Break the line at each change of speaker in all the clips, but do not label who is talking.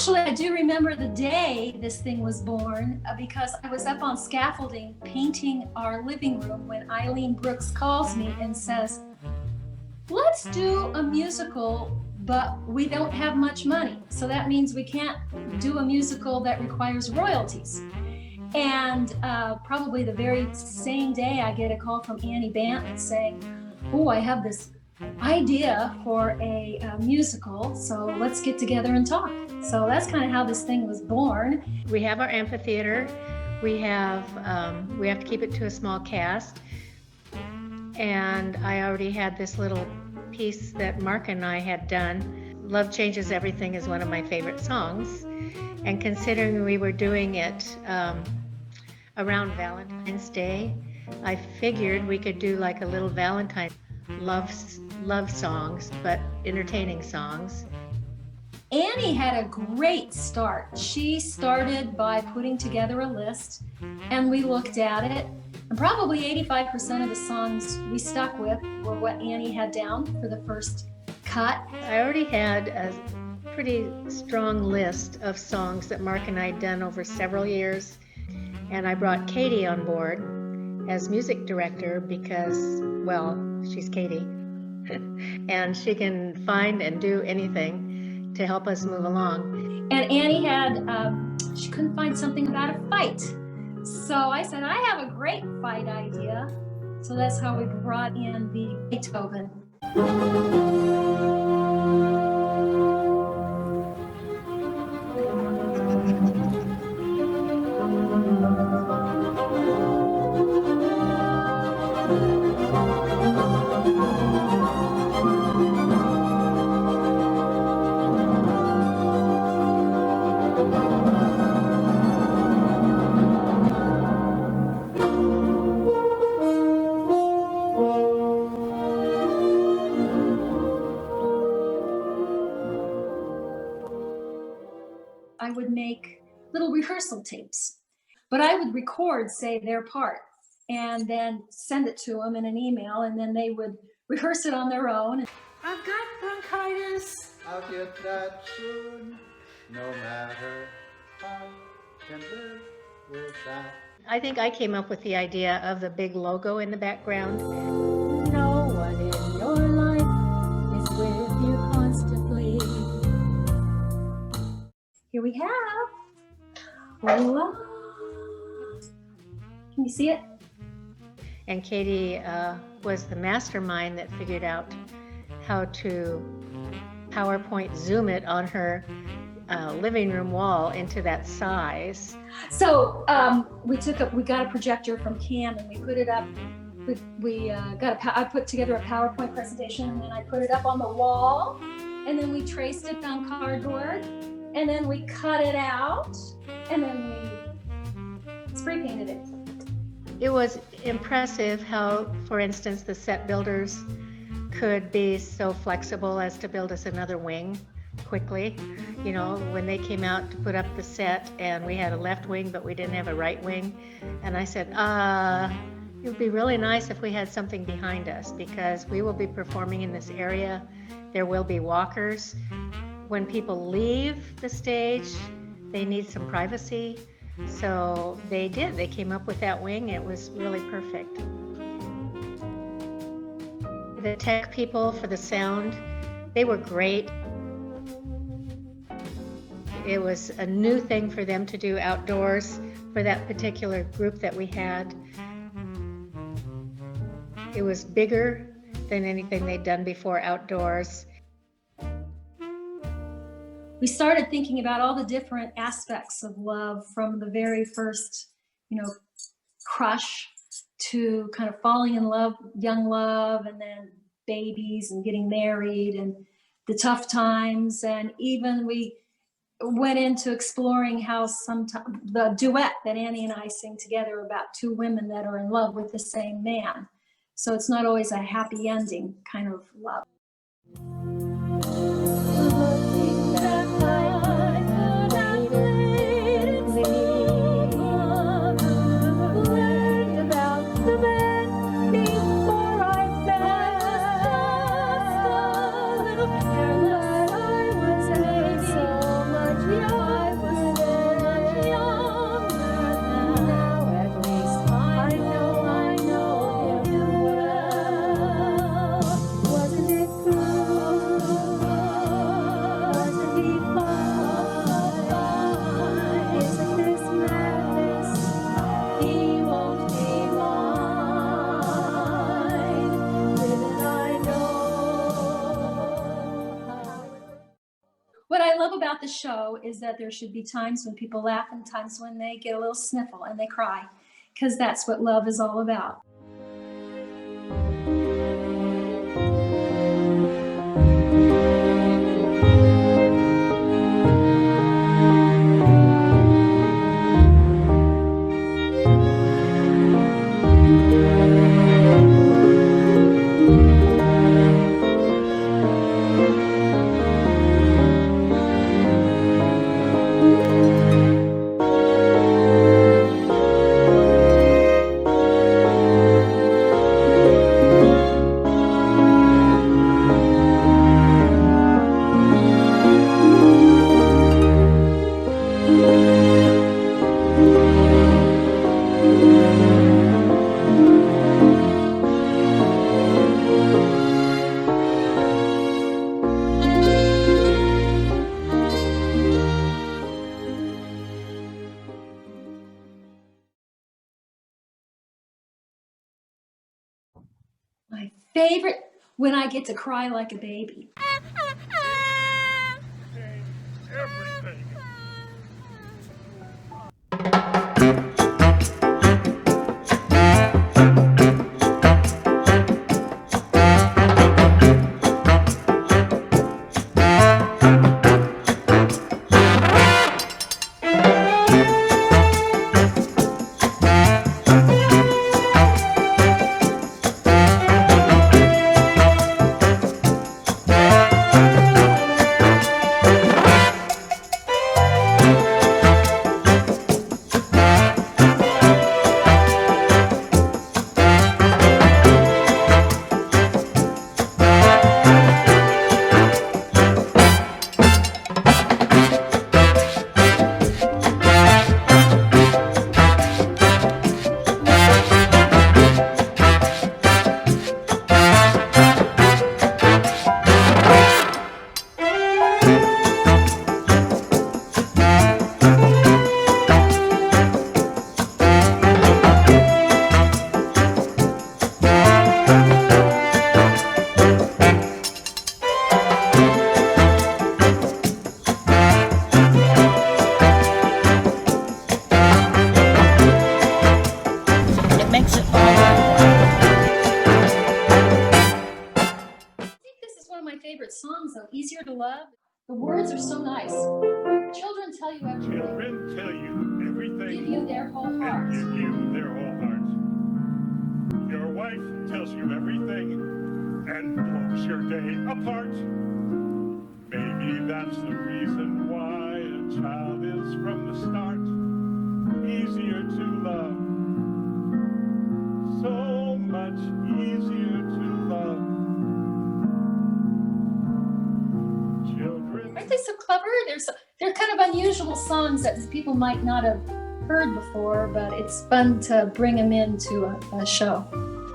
Actually, I do remember the day this thing was born because I was up on scaffolding painting our living room when Eileen Brooks calls me and says, let's do a musical, but we don't have much money. So that means we can't do a musical that requires royalties. And probably the very same day, I get a call from Annie Banton saying, oh, I have this idea for a musical, so let's get together and talk. So that's kind of how this thing was born.
We have our amphitheater. We have to keep it to a small cast. And I already had this little piece that Mark and I had done. Love Changes Everything is one of my favorite songs. And considering we were doing it around Valentine's Day, I figured we could do like a little Valentine love songs, but entertaining songs.
Annie had a great start. She started by putting together a list, and we looked at it, and probably 85% of the songs we stuck with were what Annie had down for the first cut.
I already had a pretty strong list of songs that Mark and I had done over several years, and I brought Katie on board as music director because, well, she's Katie, and she can find and do anything to help us move along.
And Annie had, she couldn't find something about a fight. So I said, I have a great fight idea. So that's how we brought in the Beethoven. I would make little rehearsal tapes, but I would record, say, their part and then send it to them in an email, and then they would rehearse it on their own.
I've got bronchitis.
I'll get that soon, no matter how can live without.
I think I came up with the idea of the big logo in the background.
No one in your life is with you constantly.
Here we have, voila. Can you see it?
And Katie was the mastermind that figured out how to PowerPoint zoom it on her living room wall into that size.
So we got a projector from Cam and we put it up. I put together a PowerPoint presentation and then I put it up on the wall, and then we traced it on cardboard, and then we cut it out, and then we spray painted it.
It was impressive how, for instance, the set builders could be so flexible as to build us another wing quickly. You know, when they came out to put up the set and we had a left wing but we didn't have a right wing, and I said, it would be really nice if we had something behind us because we will be performing in this area. There will be walkers. When people leave the stage, they need some privacy. So they came up with that wing. It was really perfect. The tech people for the sound, they were great. It was a new thing for them to do outdoors for that particular group that we had. It was bigger than anything they'd done before outdoors.
We started thinking about all the different aspects of love, from the very first, crush to kind of falling in love, young love, and then babies and getting married and the tough times. And even we went into exploring how sometimes the duet that Annie and I sing together about two women that are in love with the same man. So it's not always a happy ending kind of love.
I was so much younger.
about the show is that there should be times when people laugh and times when they get a little sniffle and they cry, because that's what love is all about. My favorite, when I get to cry like a baby.
Everything.
Makes it all worthwhile.
I think this is one of my favorite songs, though. Easier to Love. The words are so nice. Children tell you everything.
Children tell you
Give
everything
you their whole
and
heart.
give you their whole heart. Your wife tells you everything and blows your day apart. Maybe that's the reason why a child is from the start easier to love. So much easier to love. Children.
Aren't they so clever? They're kind of unusual songs that people might not have heard before, but it's fun to bring them into a show.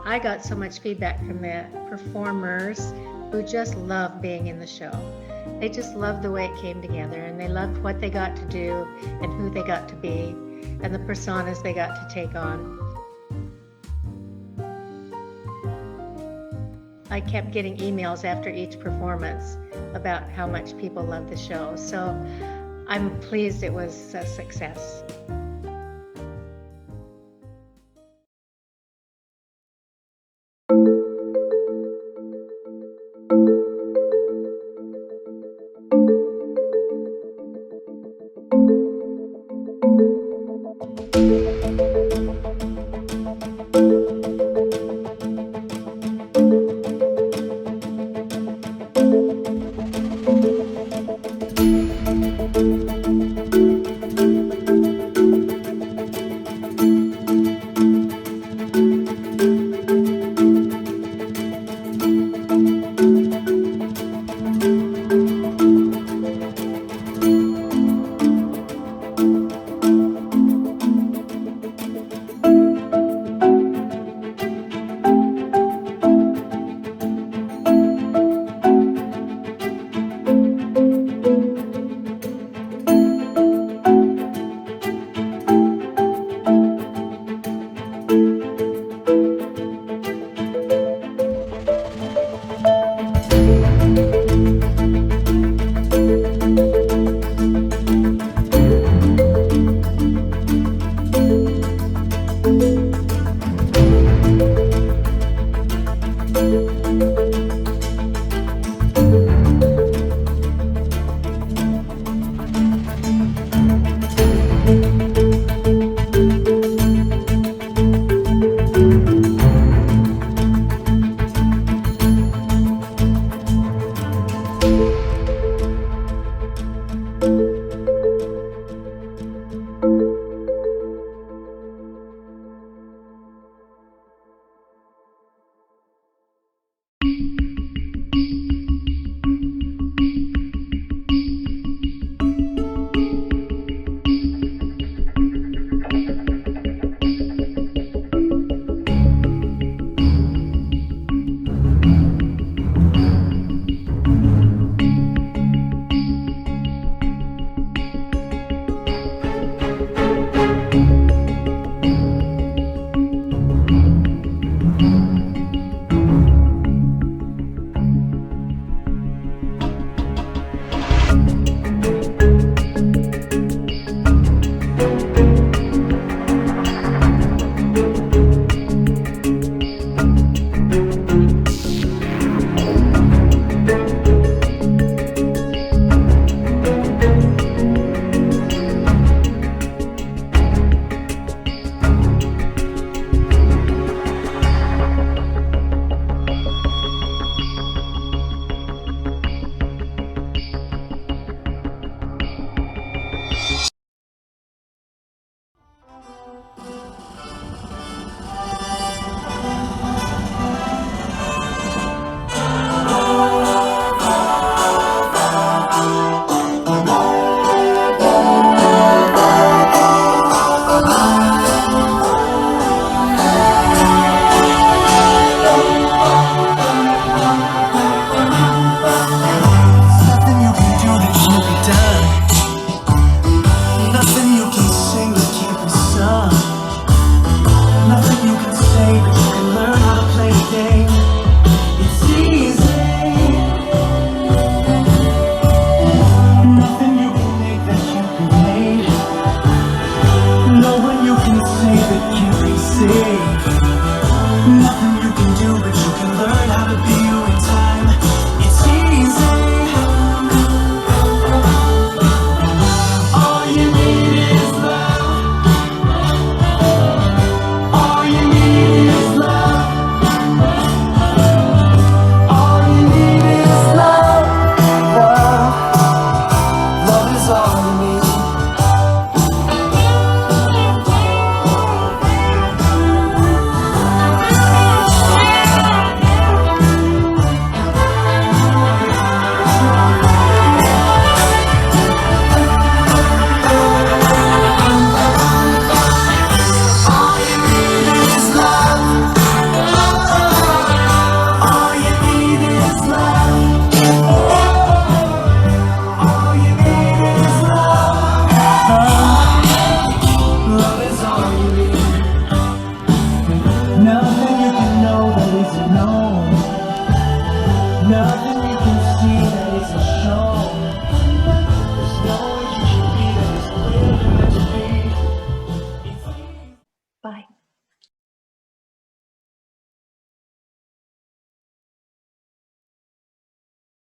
I got so much feedback from the performers who just loved being in the show. They just loved the way it came together, and they loved what they got to do and who they got to be and the personas they got to take on. I kept getting emails after each performance about how much people loved the show. So I'm pleased it was a success.